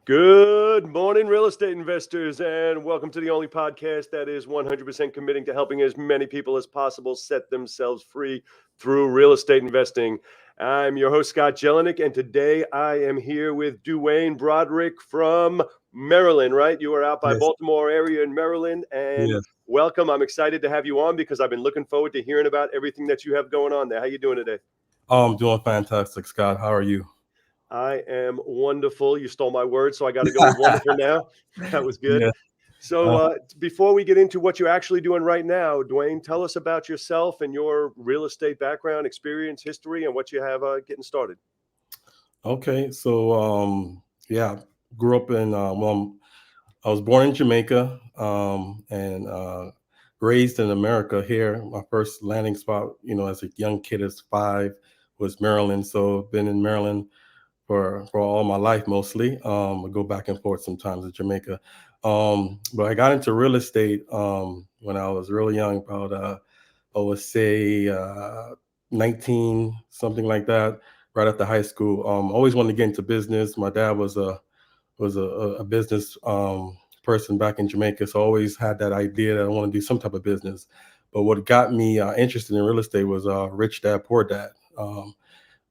Good morning, real estate investors, and welcome to the only podcast that is 100% committing to helping as many people as possible set themselves free through real estate investing. I'm your host, Scott Jelinek, and today I am here with Dwayne Broderick from Maryland, right? You are out by Yes, Baltimore area in Maryland, and yes. welcome. I'm excited to have you on because I've been looking forward to hearing about everything that you have going on there. How you doing today? I'm doing fantastic, Scott. How are you? I am wonderful. You stole my word, so I got to go with wonderful now. That was good. Yeah. So, Uh, before we get into what you're actually doing right now, Dwayne, tell us about yourself and your real estate background, experience, history, and what you have getting started. okay. Yeah, grew up in, I was born in Jamaica and raised in America here. My first landing spot, as a young kid, as 5, was Maryland. So, been in Maryland for all my life mostly. I go back and forth sometimes to Jamaica. But I got into real estate when I was really young, about I would say 19, something like that, right after high school. Always wanted to get into business. My dad was a business person back in Jamaica, so I always had that idea that I want to do some type of business. But what got me interested in real estate was Rich Dad Poor Dad.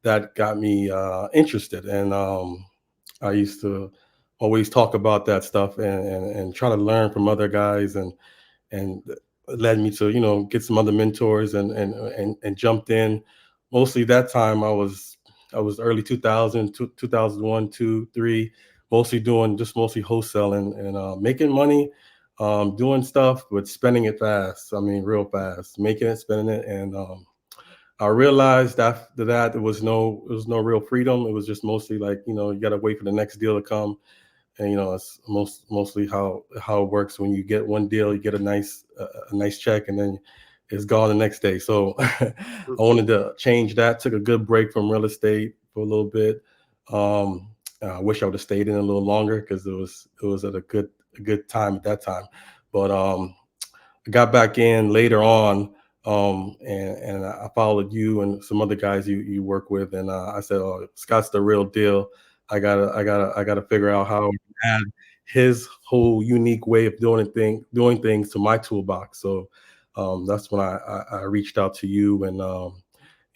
That got me interested, and I used to always talk about that stuff and try to learn from other guys, and led me to get some other mentors and jumped in. Mostly that time I was early 2000, 2001, 2, 3, mostly doing just mostly wholesaling and making money, doing stuff but spending it fast. I mean, real fast, making it, spending it. And I realized after that there was no real freedom. It was just mostly like, you got to wait for the next deal to come. And it's mostly how it works. When you get one deal, you get a nice check, and then it's gone the next day. So I wanted to change that. Took a good break from real estate for a little bit. um I wish I would have stayed in a little longer because it was at a good time at that time. But I got back in later on, and I followed you and some other guys you work with, and I said, "Oh, Scott's the real deal. I gotta figure out how to add his whole unique way of doing things to my toolbox." So that's when I reached out to you, and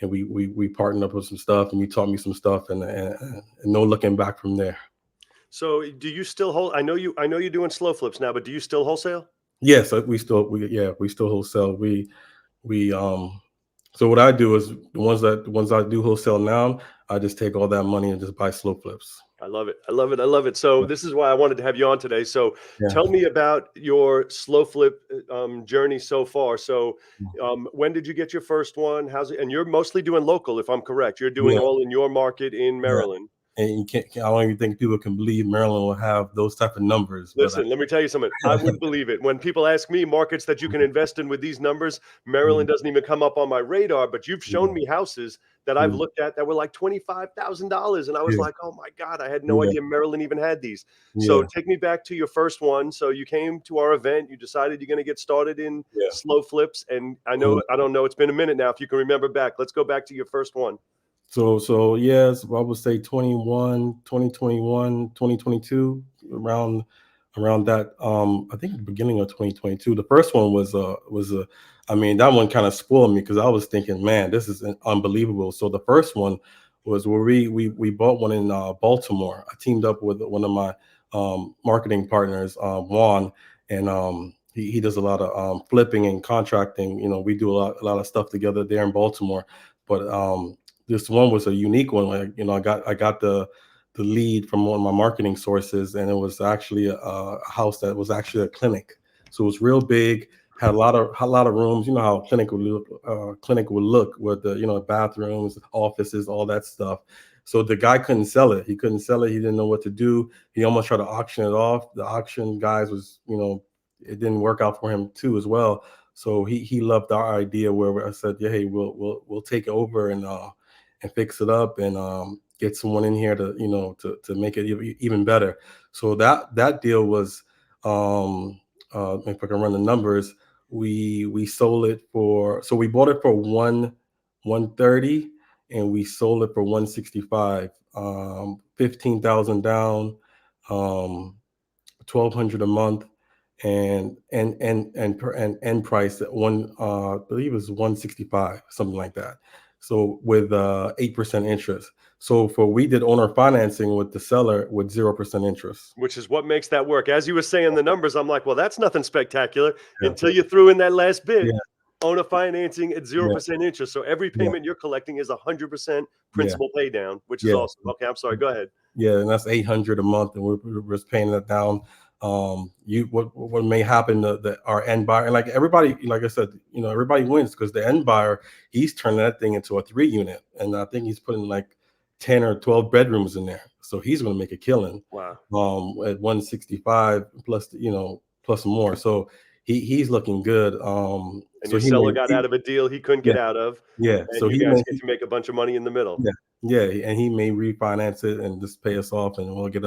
we partnered up with some stuff, and you taught me some stuff, and no looking back from there. So, do you still hold? I know you're doing slow flips now, but do you still wholesale? Yes, we still wholesale. We so what I do is the ones I do wholesale now, I just take all that money and just buy slow flips. I love it. I love it. I love it. So, this is why I wanted to have you on today. So, Yeah. tell me about your slow flip journey so far. So, when did you get your first one? How's it? And you're mostly doing local, if I'm correct. You're doing Yeah. all in your market in Yeah. Maryland. And you can't, I don't even think people can believe Maryland will have those type of numbers, but Listen, let me tell you something. I wouldn't believe it. When people ask me markets that you can invest in with these numbers, Mhm, Maryland doesn't even come up on my radar. But you've shown mhm, me houses that I've mhm. looked at that were like $25,000. And I was Yeah, like, oh my God, I had no yeah, idea Maryland even had these. So yeah, take me back to your first one. So you came to our event, you decided you're going to get started in yeah. slow flips. And Mhm. I don't know, it's been a minute now. If you can remember back, let's go back to your first one. So yes, I would say 2021, 2022, around that. I think the beginning of 2022. The first one was a I mean, that one kind of spoiled me because I was thinking, man, this is unbelievable. So the first one was where we bought one in Baltimore. I teamed up with one of my marketing partners, Juan, and he does a lot of flipping and contracting. We do a lot of stuff together there in Baltimore. But this one was a unique one. Like, I got the lead from one of my marketing sources, and it was actually a house that was actually a clinic. So it was real big, had a lot of rooms. You know how a clinic would look with the bathrooms, offices, all that stuff. So the guy couldn't sell it. He couldn't sell it. He didn't know what to do. He almost tried to auction it off. The auction guys it didn't work out for him too as well. So he loved our idea where I said, yeah, hey, we'll take it over and fix it up and get someone in here to make it even better. So that deal was, if I can run the numbers, we sold it for, so we bought it for 130, and we sold it for 165. 15,000 down, $1,200 a month, and end price at I believe it was 165, something like that. So with 8% interest. So we did owner financing with the seller with 0% interest. Which is what makes that work. As you were saying the numbers, I'm like, well, that's nothing spectacular Yeah, until you threw in that last bit. yeah, Owner financing at yeah, 0% interest. So every yeah, payment you're collecting is 100% yeah, principal pay down, which is yeah. awesome. Okay, I'm sorry. Go ahead. Yeah, and that's 800 a month, and we're just paying that down. You what may happen, our end buyer, and like everybody, like I said, everybody wins because the end buyer, he's turning that thing into a 3 unit, and I think he's putting like 10 or 12 bedrooms in there, so he's going to make a killing. Wow. At 165 plus, plus more, so he's looking good. And So your seller got out of a deal he couldn't yeah, get out of, yeah, and so you guys get to make a bunch of money in the middle. yeah, yeah, and he may refinance it and just pay us off, and we'll get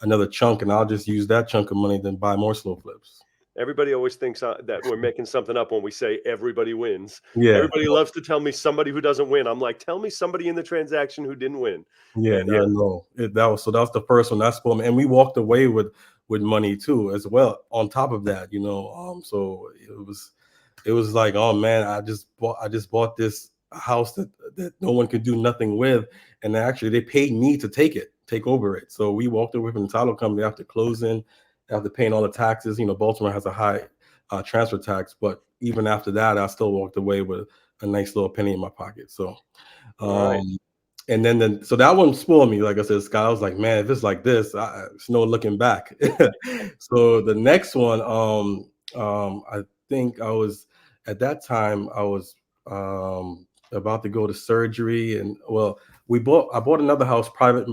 another chunk, and I'll just use that chunk of money then buy more slow flips. Everybody always thinks that we're making something up when we say everybody wins. Yeah, Everybody loves to tell me somebody who doesn't win. I'm like, tell me somebody in the transaction who didn't win. yeah, And yeah. yeah, No, that was the first one. That's for me, and we walked away with money too as well. On top of that, so it was like, oh man, I just bought this house that no one could do nothing with, and actually they paid me to take over it. So we walked away from the title company after closing, after paying all the taxes. Baltimore has a high transfer tax, but even after that, I still walked away with a nice little penny in my pocket. So, all right. and then so that one spoiled me. Like I said, Scott, I was like, man, if it's like this, it's no looking back. So the next one, I think I was at that time I was about to go to surgery, and well, I bought another house, private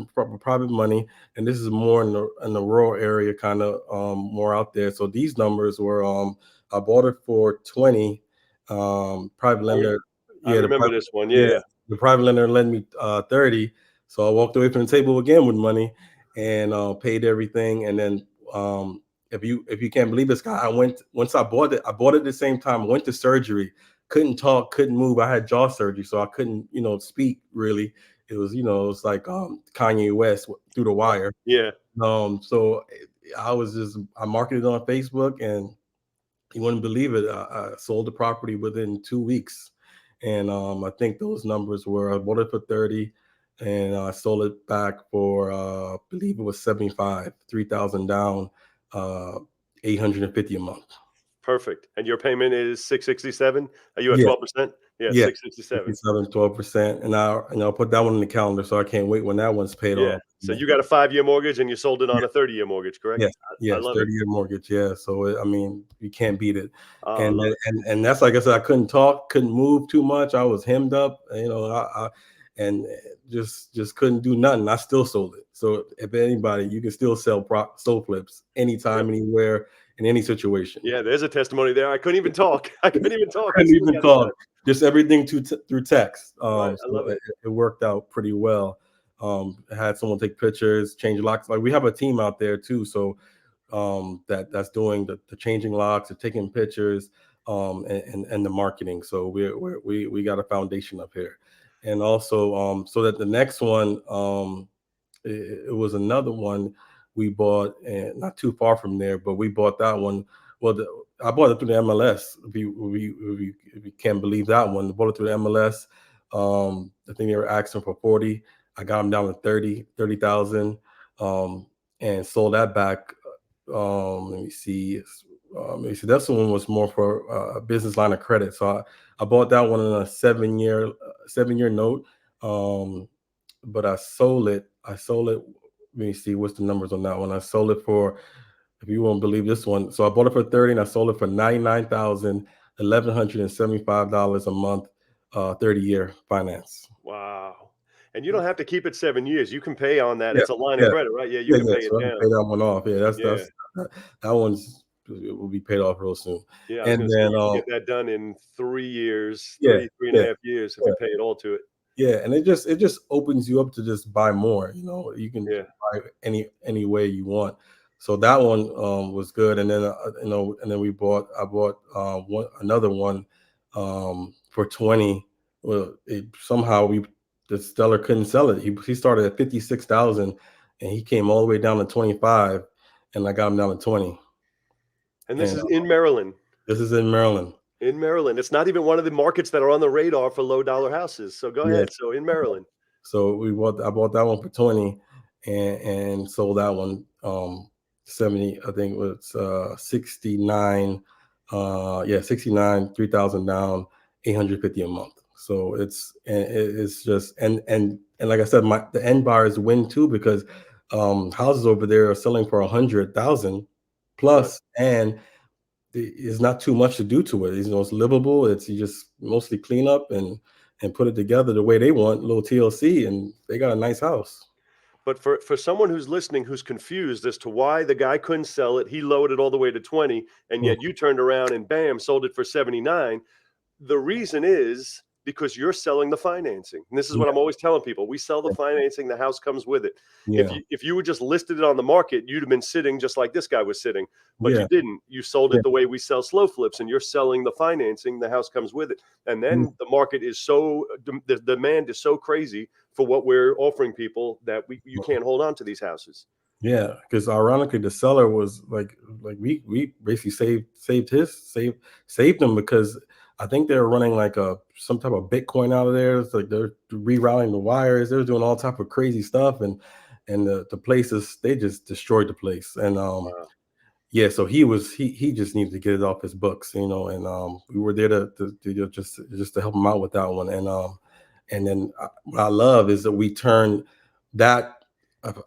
money, and this is more in the rural area, kind of more out there. So these numbers were I bought it for 20, private lender. I Yeah, remember this one. yeah, Yeah. the private lender lent me 30, so I walked away from the table again with money and paid everything. And then if you can't believe this, guy, once I bought it at the same time. I went to surgery, couldn't talk, couldn't move. I had jaw surgery, so I couldn't speak really. It was like Kanye West through the wire. Yeah. So I marketed on Facebook, and you wouldn't believe it. I sold the property within 2 weeks, and I think those numbers were I bought it for 30, and I sold it back for I believe it was 75, 3,000 down, 850 a month. Perfect. And your payment is 667. Are you at Yeah, 12%? Yeah, yeah, 667. 12%, and I'll put that one in the calendar, so I can't wait when that one's paid Yeah. off. So you got a 5-year mortgage and you sold it on a 30-year mortgage, correct? Yes, I yes, love it. 30-year mortgage, yeah, so, I mean, you can't beat it, Oh, I and love then it. and that's like I said, I couldn't talk, couldn't move too much, I was hemmed up, and just couldn't do nothing. I still sold it. So if anybody, you can still sell soul flips anytime, anywhere, in any situation. Yeah, there's a testimony there. I couldn't even talk. I couldn't even talk. I Couldn't still even got it done. talk, just everything through text, Right. I so love it. it worked out pretty well. I had someone take pictures, change locks, like, we have a team out there too, so that's doing the changing locks, the taking pictures, and the marketing. So we got a foundation up here, and also so that the next one, it was another one we bought, and not too far from there, but we bought that one. Well, I bought it through the MLS. If you can't believe that one, I bought it through the MLS. I think they were asking for 40. I got them down to 30,000, and sold that back. Let me see. That's one was more for a business line of credit. So I bought that one on a 7-year note. But I sold it. Let me see what's the numbers on that one. I sold it for, if you won't believe this one. So I bought it for 30, and I sold it for $99,175 a month, 30-year finance. Wow. And you don't have to keep it 7 years. You can pay on that. Yeah, It's a line of yeah, credit, right? Yeah, you yeah, can yeah. pay it So I can down. pay that one off. Yeah, Yeah. that one's it will be paid off real soon. Yeah, I was And gonna say then you can get that done in 3 years, yeah, three and a yeah, half years if yeah. you pay it all to it. Yeah, and it just opens you up to just buy more. You can Yeah. buy any way you want. So that one was good, and then we I bought another one for 20. Well, somehow the seller couldn't sell it. He started at 56,000, and he came all the way down to 25, and I got him down to 20. And this is in Maryland. This is in Maryland. In Maryland. It's not even one of the markets that are on the radar for low dollar houses. So go ahead. So in Maryland. So I bought that one for 20 and sold that one 70, I think it was 69. 69, 3,000 down, 850 a month. So it's just and like I said, the end buyers win too, because houses over there are selling for 100,000 plus, and it's not too much to do to it. It's livable. You just mostly clean up and put it together the way they want, a little TLC, and they got a nice house. But for someone who's listening, who's confused as to why the guy couldn't sell it, he lowered it all the way to 20, and yet you turned around and bam, sold it for 79. The reason is because you're selling the financing. And this is what I'm always telling people. We sell the financing, the house comes with it. If you would just listed it on the market, you'd have been sitting just like this guy was sitting, but you didn't. You sold it the way we sell slow flips, and you're selling the financing, the house comes with it. And then the market is the demand is so crazy for what we're offering people that you can't hold on to these houses. Yeah, because ironically, the seller was like we basically saved them, because I think they're running like some type of Bitcoin out of there. It's like they're rerouting the wires. They're doing all type of crazy stuff, and the places, they just destroyed the place. And yeah, so he just needed to get it off his books, and we were there to just to help him out with that one. And then what I love is that we turned that,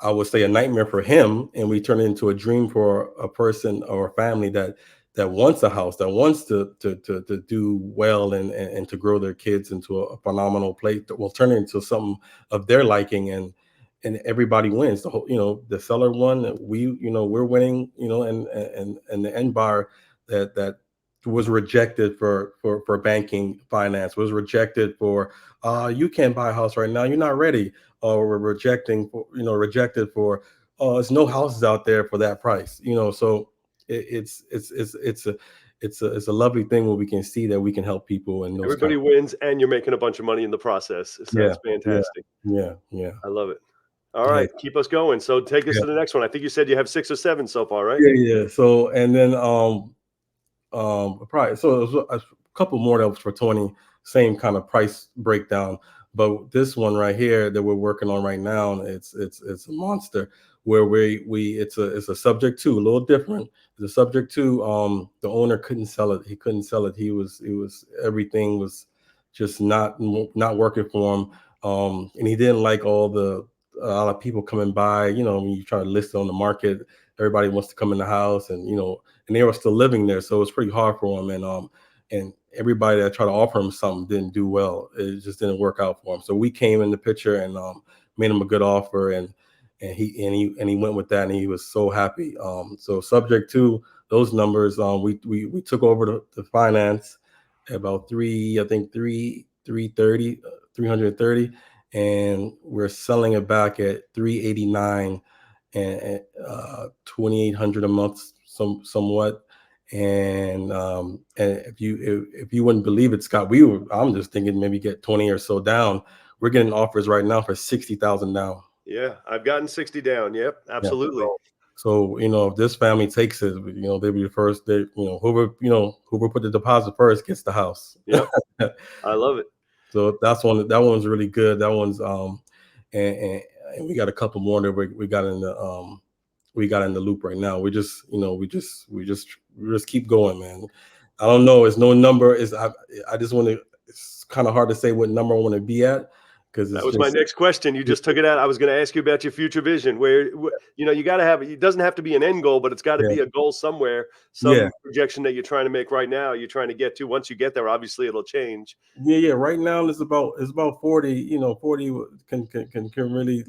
I would say, a nightmare for him, and we turn it into a dream for a person or a family that wants a house, that wants to do well and to grow their kids into a phenomenal place that will turn it into something of their liking, and everybody wins. The whole, the seller won, we're winning, and the end buyer that was rejected for banking finance, was rejected for you can't buy a house right now, you're not ready, or we're rejected for there's no houses out there for that price, so it's a lovely thing when we can see that we can help people, and everybody wins, and you're making a bunch of money in the process. So that's fantastic. Yeah. I love it. All right, keep us going. So take us to the next one. I think you said you have 6 or 7 so far, right? Yeah. So, and then probably, so it was a couple more that was for 20, same kind of price breakdown. But this one right here that we're working on right now, it's a monster, where it's a subject to, a little different. The subject to, the owner couldn't sell it. He couldn't sell it. He was everything was just not working for him. And he didn't like a lot of people coming by. When you try to list it on the market, everybody wants to come in the house, and and they were still living there, so it's pretty hard for him. And everybody that tried to offer him something didn't do well. It just didn't work out for him. So we came in the picture and made him a good offer, and he went with that, and he was so happy. So subject to those numbers, we took over the finance at about 330, and we're selling it back at 389 and 2,800 a month, somewhat. And if you wouldn't believe it, Scott, I'm just thinking maybe get 20 or so down. We're getting offers right now for 60,000 down. Yeah, I've gotten 60 down. Yep, absolutely. Yeah. So if this family takes it, they'll be the first. Whoever put the deposit first gets the house. Yeah, I love it. So that one's really good. That one's and we got a couple more that we got in the loop right now. We just keep going, man. I don't know. It's no number. I just want to. It's kind of hard to say what number I want to be at, because that was my next question. You just took it out. I was going to ask you about your future vision, where you got to have it. It doesn't have to be an end goal, but it's got to be a goal somewhere, some projection that you're trying to make right now. You're trying to get to. Once you get there, obviously it'll change. Yeah. Right now it's about 40. 40 can really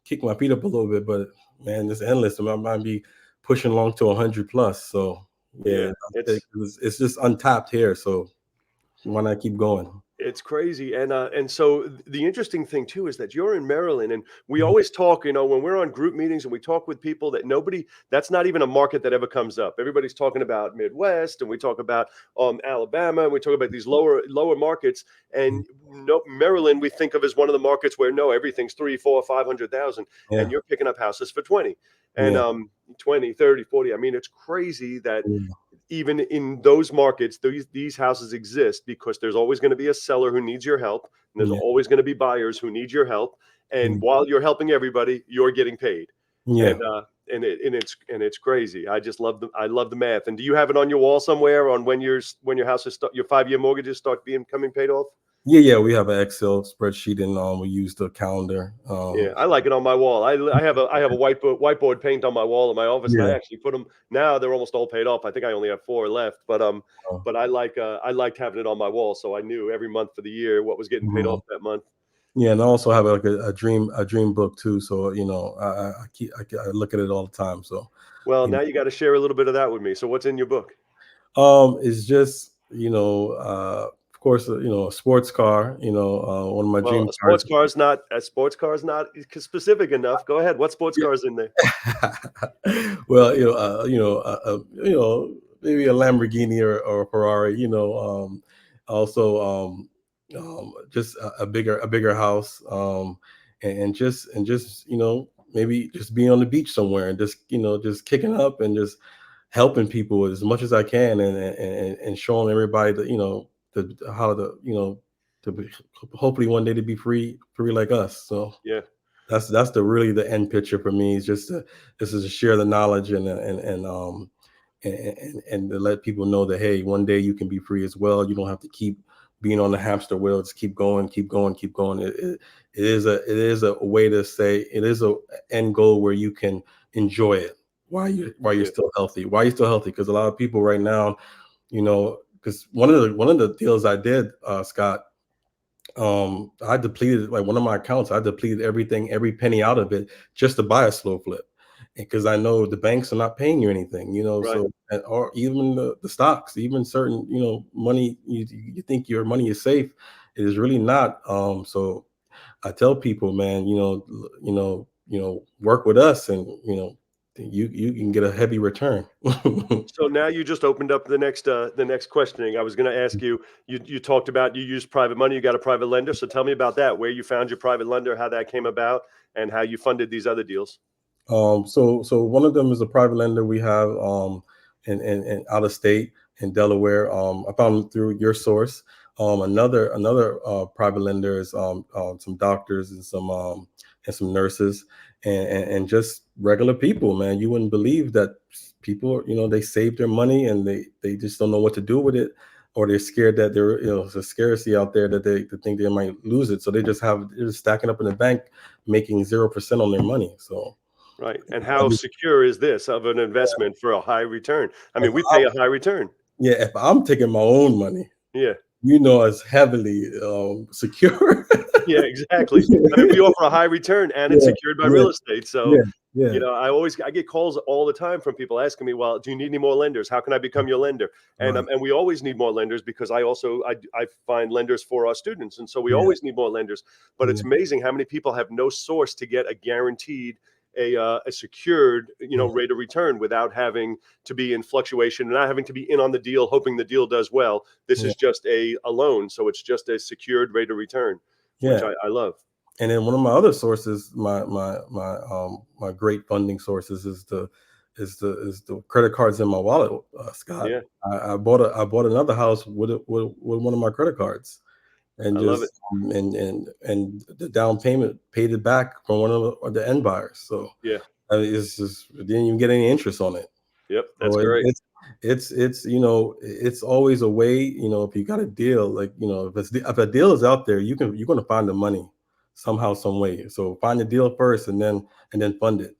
kick my feet up a little bit, but man, it's endless. I might be pushing along to 100 plus. So yeah, it's just untapped here. So why not keep going? It's crazy, and so the interesting thing too is that you're in Maryland, and we Mhm. always talk. When we're on group meetings and we talk with people, that nobody that's not even a market that ever comes up. Everybody's talking about Midwest, and we talk about Alabama, and we talk about these lower markets. And no, Maryland we think of as one of the markets where no, everything's 3, 4, 500,000, and Yeah, you're picking up houses for 20 and yeah, 20, 30, 40. I mean, it's crazy that yeah, even in those markets, these houses exist because there's always going to be a seller who needs your help, and there's yeah, always going to be buyers who need your help. And mm, while you're helping everybody, you're getting paid. yeah. And it's crazy. I love the math. And do you have it on your wall somewhere on when your house is your 5-year mortgages start being coming paid off? Yeah, yeah, we have an Excel spreadsheet and we use the calendar. Yeah, I like it on my wall. I have a whiteboard paint on my wall in my office, and I Yeah. actually put them now. They're almost all paid off. I think I only have 4 left, uh, but I liked having it on my wall, so I knew every month for the year what was getting paid mhm. off that month. Yeah, and I also have like a dream book too. So I look at it all the time. So Well, you now you got to share a little bit of that with me. So what's in your book? it's just of course a sports car. One of my Well, dream cars. a sports car is not specific enough. Go ahead. What sports car is in there? Well, maybe a Lamborghini or a Ferrari. Also, just a bigger house, and just maybe just being on the beach somewhere and just kicking up and just helping people as much as I can, and showing everybody that how to to be, hopefully one day to be free like us. So Yeah, that's the really the end picture for me. Is just to share the knowledge and to let people know that hey, one day you can be free as well. You don't have to keep being on the hamster wheel. Just keep going, keep going, keep going. It is a way to say it is a end goal where you can enjoy it while you're yeah. still healthy. Why you're still healthy? Because a lot of people right now, because one of the deals I did, Scott, I depleted like one of my accounts. I depleted everything, every penny out of it just to buy a slow flip, because I know the banks are not paying you anything. Right. Or even the stocks, even certain money you think your money is safe, it is really not. So I tell people, man, work with us, and you can get a heavy return. So now you just opened up the next questioning. I was going to ask you. You talked about you used private money. You got a private lender. So tell me about that. Where you found your private lender, how that came about, and how you funded these other deals. So one of them is a private lender we have in out of state in Delaware. I found it through your source. Another private lender is some doctors and some nurses and just regular people. Man, you wouldn't believe that people they save their money and they just don't know what to do with it, or they're scared that there's a scarcity out there that they think they might lose it, so they're just stacking up in the bank, making 0% on their money. So. Right. And how secure is this of an investment for a high return? I If mean, we I, pay a high return. yeah, if I'm taking my own money, Yeah. it's heavily secure. Yeah, exactly. I mean, we offer a high return and it's Yeah, secured by yeah, real estate. So, yeah, yeah. I get calls all the time from people asking me, "Well, do you need any more lenders? How can I become your lender?" Right. And we always need more lenders because I find lenders for our students, and so we Yeah, always need more lenders. But it's yeah, amazing how many people have no source to get a guaranteed a secured yeah, rate of return without having to be in fluctuation and not having to be in on the deal hoping the deal does well. This yeah, is just a loan, so it's just a secured rate of return, which yeah. I love. And then one of my other sources, my great funding sources is the credit cards in my wallet, Scott. Yeah, I bought another house with one of my credit cards. And I love it. just and the down payment paid it back from one of the end buyers. So Yeah. it's just didn't even get any interest on it. Yep. That's So great. it's always a way. If you got a deal, like if a deal is out there, you're going to find the money somehow, some way. So find the deal first, and then fund it.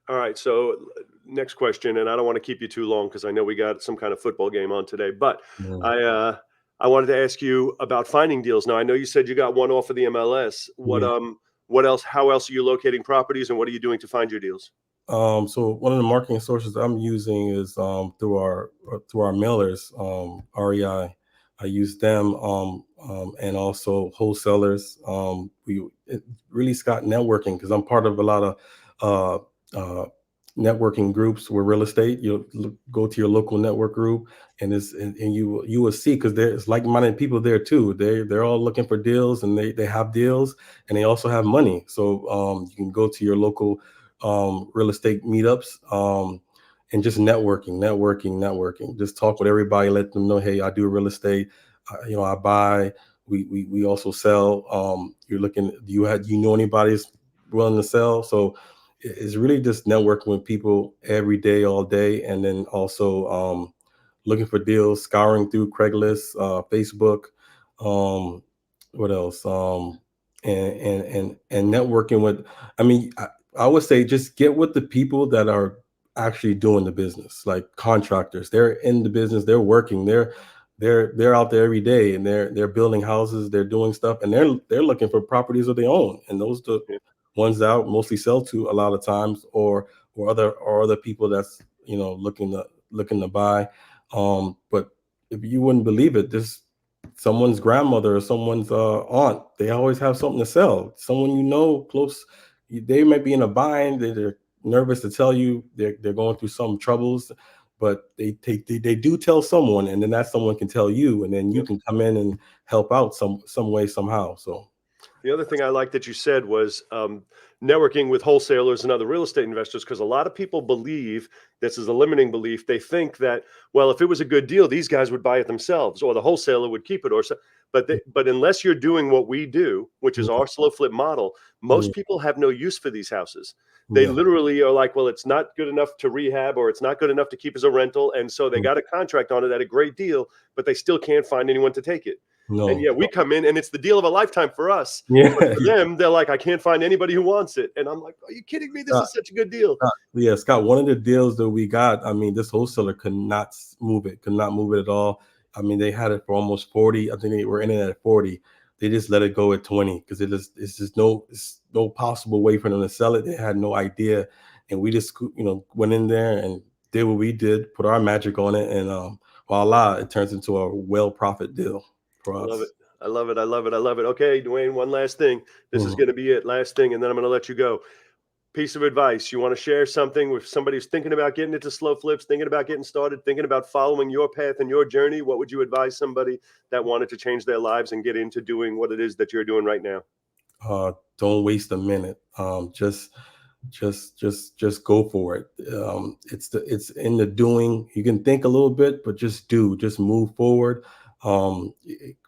All right. So next question, and I don't want to keep you too long because I know we got some kind of football game on today, but Mm, I wanted to ask you about finding deals. Now I know you said you got one off of the MLS. yeah. What else? How else are you locating properties, and what are you doing to find your deals? So one of the marketing sources I'm using is through our mailers, REI. I use them, and also wholesalers. It really, Scott, networking, because I'm part of a lot of uh, uh, networking groups with real estate. Go to your local network group, and you will see, because there's like-minded people there too. They're all looking for deals, and they have deals, and they also have money. So you can go to your local real estate meetups. And just networking. Just talk with everybody. Let them know, hey, I do real estate. I buy. We also sell. You're looking. Do you know anybody that's willing to sell? So it's really just networking with people every day, all day, and then also looking for deals, scouring through Craigslist, Facebook. Um, what else? And networking with. I mean, I would say just get with the people that are actually doing the business, like contractors. They're in the business. They're working. They're out there every day, and they're building houses. They're doing stuff, and they're looking for properties of their own. And those the Yeah. ones that I would mostly sell to a lot of times, or other people that's looking to buy. But if you wouldn't believe it, this someone's grandmother or someone's aunt, they always have something to sell. Someone close, they might be in a bind. They're nervous to tell you they're going through some troubles, but they do tell someone, and then that someone can tell you, and then you Yep. can come in and help out some way somehow. So The other thing I like that you said was networking with wholesalers and other real estate investors, because a lot of people believe this is a limiting belief. They think that, well, if it was a good deal, these guys would buy it themselves, or the wholesaler would keep it, or so. But unless you're doing what we do, which is yeah, our slow flip model, yeah, most people have no use for these houses. They yeah. literally are like, well, it's not good enough to rehab, or it's not good enough to keep as a rental, and so they Mm. got a contract on it at a great deal, but they still can't find anyone to take it. And No, yeah, we come in and it's the deal of a lifetime for us. yeah. But for them, they're like, I can't find anybody who wants it. And I'm like, are you kidding me? This Scott, is such a good deal. yeah, Scott, one of the deals that we got, I mean, this wholesaler could not move it at all. I mean, they had it for almost 40. I think they were in it at 40. They just let it go at 20, because it's no possible way for them to sell it. They had no idea. And we just, went in there and did what we did, put our magic on it, and voila, it turns into a well profit deal for I love it. us. I love it. I love it. I love it. Okay, Dwayne, one last thing. This is Mhm. going to be it. Last thing. And then I'm going to let you go. Piece of advice. You want to share something with somebody who's thinking about getting into slow flips, thinking about getting started, thinking about following your path and your journey? What would you advise somebody that wanted to change their lives and get into doing what it is that you're doing right now? Don't waste a minute. Just go for it. It's in the doing. You can think a little bit, but just move forward.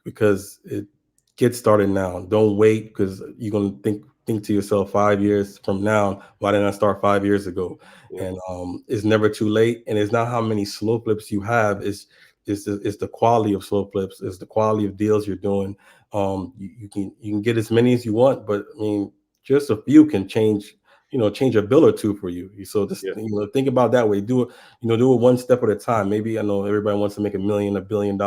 Because it gets started now. Don't wait, because you're gonna think to yourself 5 years from now, why didn't I start 5 years ago? Yeah. And it's never too late. And it's not how many slow flips you have. It's the quality of slow flips. It's the quality of deals you're doing. You can get as many as you want, but I mean, just a few can change a bill or two for you. So just Yeah. think about that way. Do it one step at a time. Maybe, I know everybody wants to make $1 billion.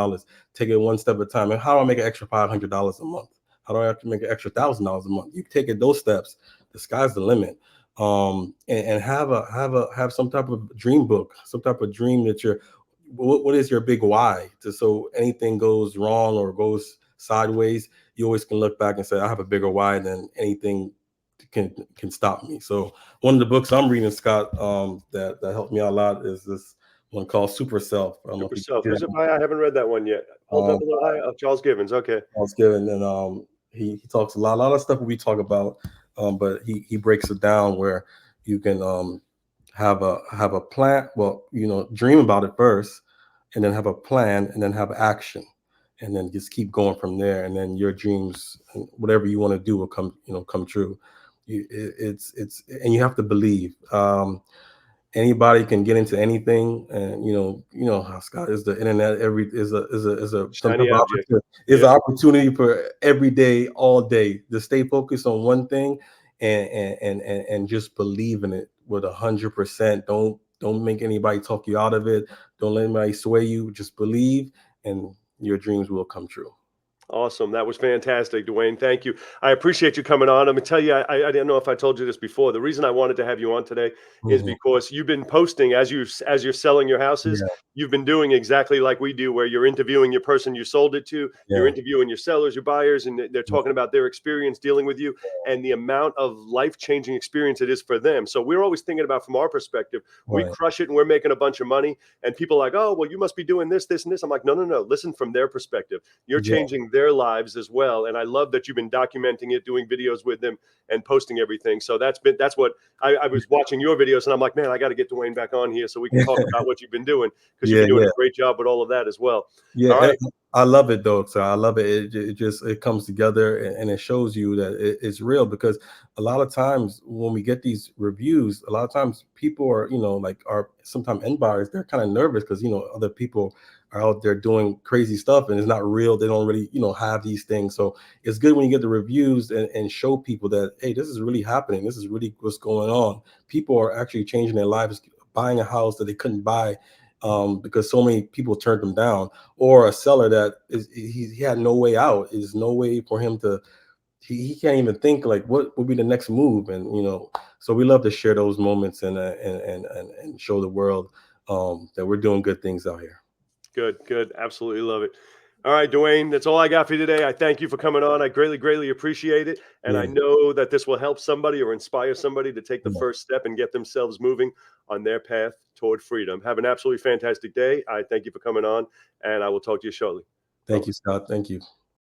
Take it one step at a time. And how do I make an extra $500 a month? How do I have to make an extra $1,000 a month? You take it those steps. The sky's the limit. And have some type of dream book, some type of dream that what is your big why? So anything goes wrong or goes sideways, you always can look back and say, I have a bigger why than anything can stop me. So one of the books I'm reading, Scott, that helped me out a lot, is this one called Super Self. I don't know if Super you self. hear Who's it that. by? I haven't read that one yet. Hold Um, up a little high. Oh, Charles Givens. Okay. I was given, and he talks a lot of stuff we talk about, but he breaks it down where you can have a plan. Well, dream about it first, and then have a plan, and then have action, and then just keep going from there. And then your dreams and whatever you want to do will come true. And you have to believe. Anybody can get into anything, and how, Scott, is the internet. Every is a some type Shiny of object. opportunity, is Yeah. an opportunity for every day, all day, to stay focused on one thing, and just believe in it with 100%. Don't make anybody talk you out of it. Don't let anybody sway you. Just believe, and your dreams will come true. Awesome. That was fantastic, Dwayne. Thank you. I appreciate you coming on. I'm gonna tell you, I didn't know if I told you this before. The reason I wanted to have you on today is Mhm. because you've been posting as you're selling your houses. Yeah, You've been doing exactly like we do, where you're interviewing your person you sold it to, you're yeah, interviewing your sellers, your buyers, and they're yeah, talking about their experience dealing with you and the amount of life-changing experience it is for them. So we're always thinking about from our perspective, we right. crush it and we're making a bunch of money, and people are like, oh, well, you must be doing this, this, and this. I'm like, no, no, no. Listen from their perspective. You're Yeah, changing their lives as well, and I love that you've been documenting it, doing videos with them and posting everything. So that's what I was watching your videos, and I'm like, man, I got to get Dwayne back on here so we can talk about what you've been doing, because you've yeah, been doing yeah. a great job with all of that as well. Yeah, All right. I love it though. So I love it. It just it comes together and it shows you that it's real, because a lot of times when we get these reviews, a lot of times people are, like are sometimes end buyers, they're kind of nervous because other people are out there doing crazy stuff and it's not real. They don't really, have these things. So it's good when you get the reviews and show people that, hey, this is really happening. This is really what's going on. People are actually changing their lives, buying a house that they couldn't buy because so many people turned them down, or a seller that he had no way out. Is no way for him to, he can't even think like what would be the next move. And so we love to share those moments and show the world that we're doing good things out here. Good, good. Absolutely love it. All right, Dwayne, that's all I got for you today. I thank you for coming on. I greatly, greatly appreciate it. And I Yeah, know that this will help somebody or inspire somebody to take the yeah. first step and get themselves moving on their path toward freedom. Have an absolutely fantastic day. I thank you for coming on, and I will talk to you shortly. Bye. Thank you, Scott. Thank you.